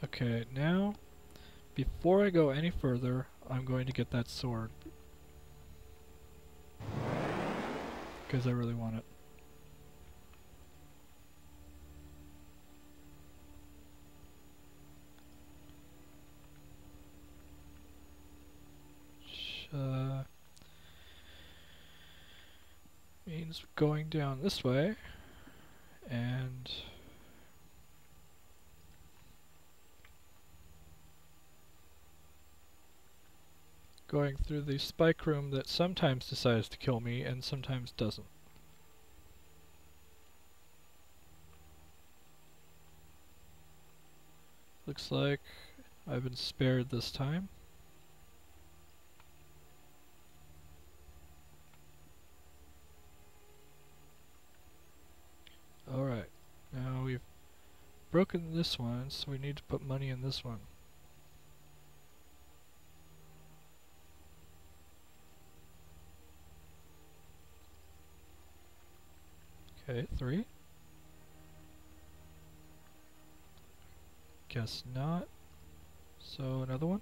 Okay, now, before I go any further, I'm going to get that sword. Because I really want it. Means going down this way, and going through the spike room that sometimes decides to kill me and sometimes doesn't. Looks like I've been spared this time. Alright, now we've broken this one, so we need to put money in this one. Okay, 3. Guess not. So another one.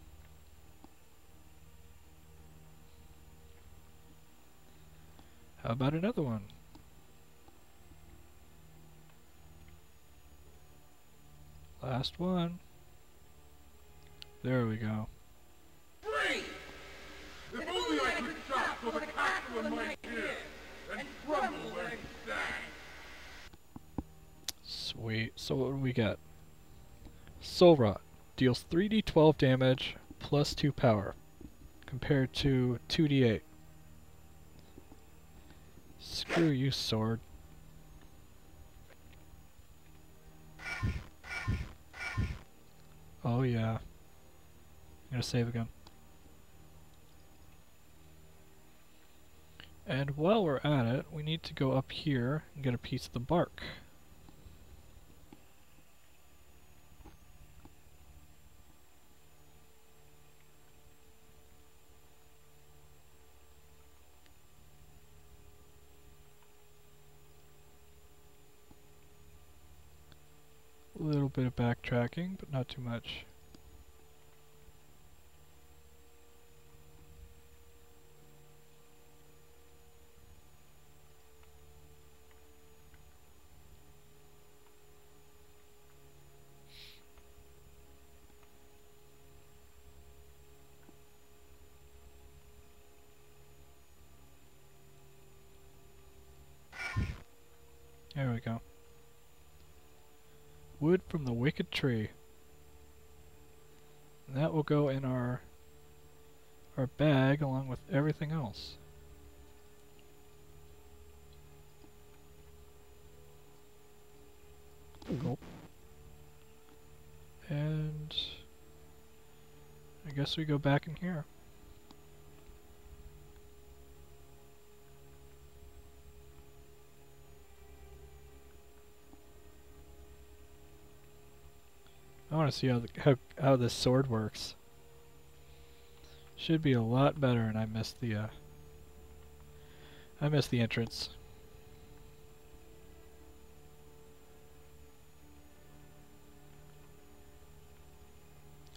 How about another one? Last one. There we go. Free! If only I could stop so the castle might hear and crumble where he stands. Sweet. So what do we get? Soul Rot. Deals 3d12 damage plus 2 power. Compared to 2d8. Screw you, sword. Oh yeah. I'm gonna save again. And while we're at it, we need to go up here and get a piece of the bark. A little bit of backtracking, but not too much. There we go. Wood from the wicked tree. And that will go in our bag along with everything else. Gulp. And I guess we go back in here. I want to see how this sword works. Should be a lot better, and I missed the entrance.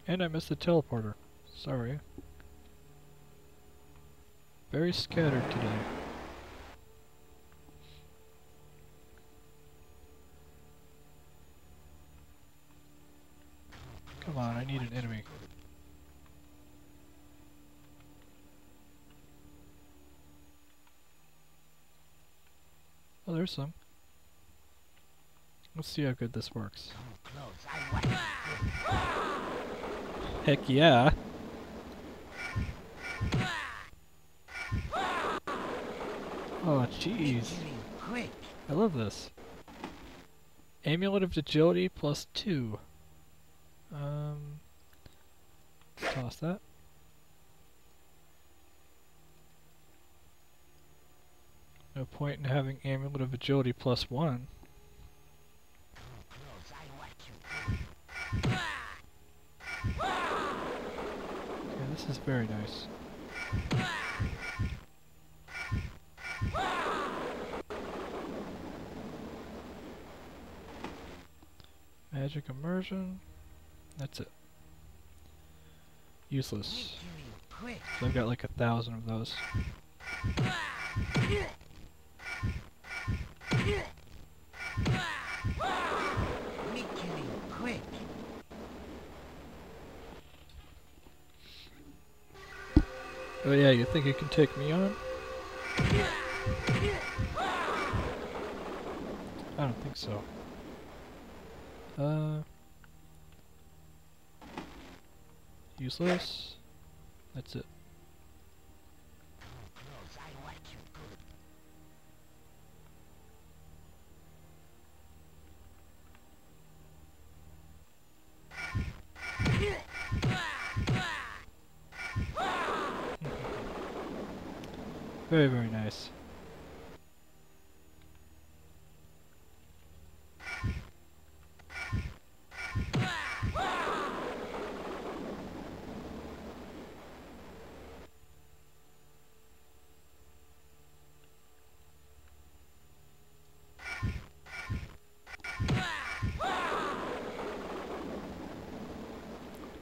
And I missed the teleporter. Sorry. Very scattered today. Come on, I need an enemy. Oh, there's some. Let's see how good this works. Heck yeah! Oh, jeez. I love this. Amulet of Agility plus 2. Toss that. No point in having Amulet of Agility plus 1. Yeah, this is very nice. Magic Immersion. That's it. Useless. So I've got like 1,000 of those. Oh yeah, you think you can take me on? I don't think so. Useless. That's it. Very, very nice.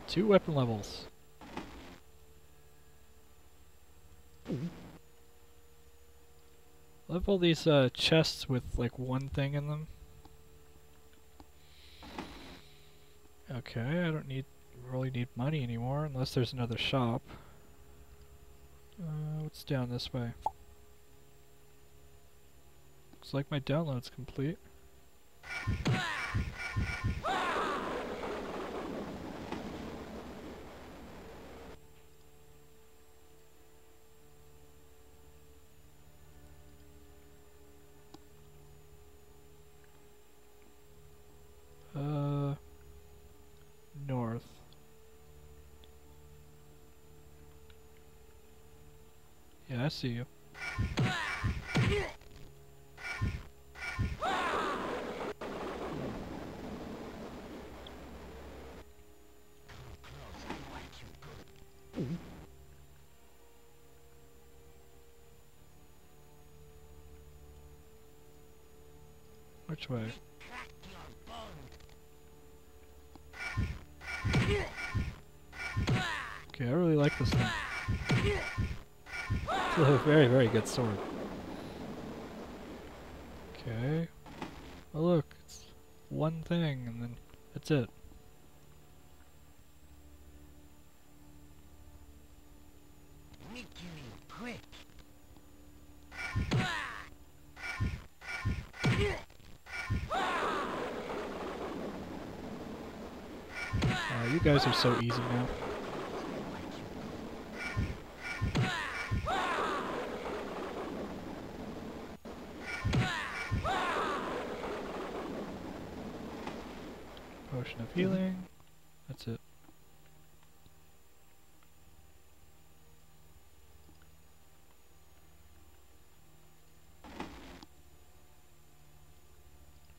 Two weapon levels. I love all these chests with like one thing in them. Okay, I don't really need money anymore unless there's another shop. What's down this way? Looks like my download's complete. North. Yeah, I see you. Which way? Okay, I really like this thing. It's a very, very good sword. Okay. Oh look, it's one thing and then that's it. You guys are so easy now. Potion of healing. That's it.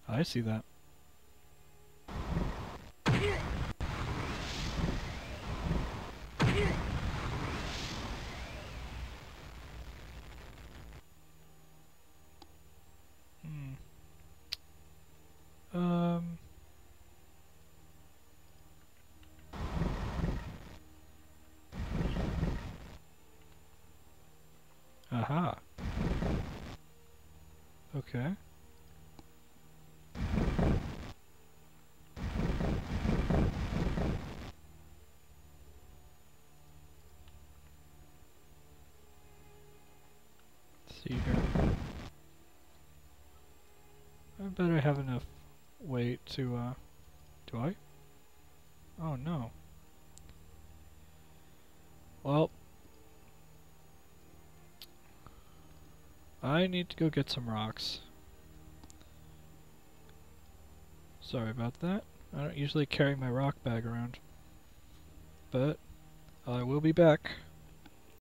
I see that. Aha. Okay. Let's see here. I bet I have enough weight to, do I? Oh no. Well, I need to go get some rocks. Sorry about that. I don't usually carry my rock bag around. But I will be back.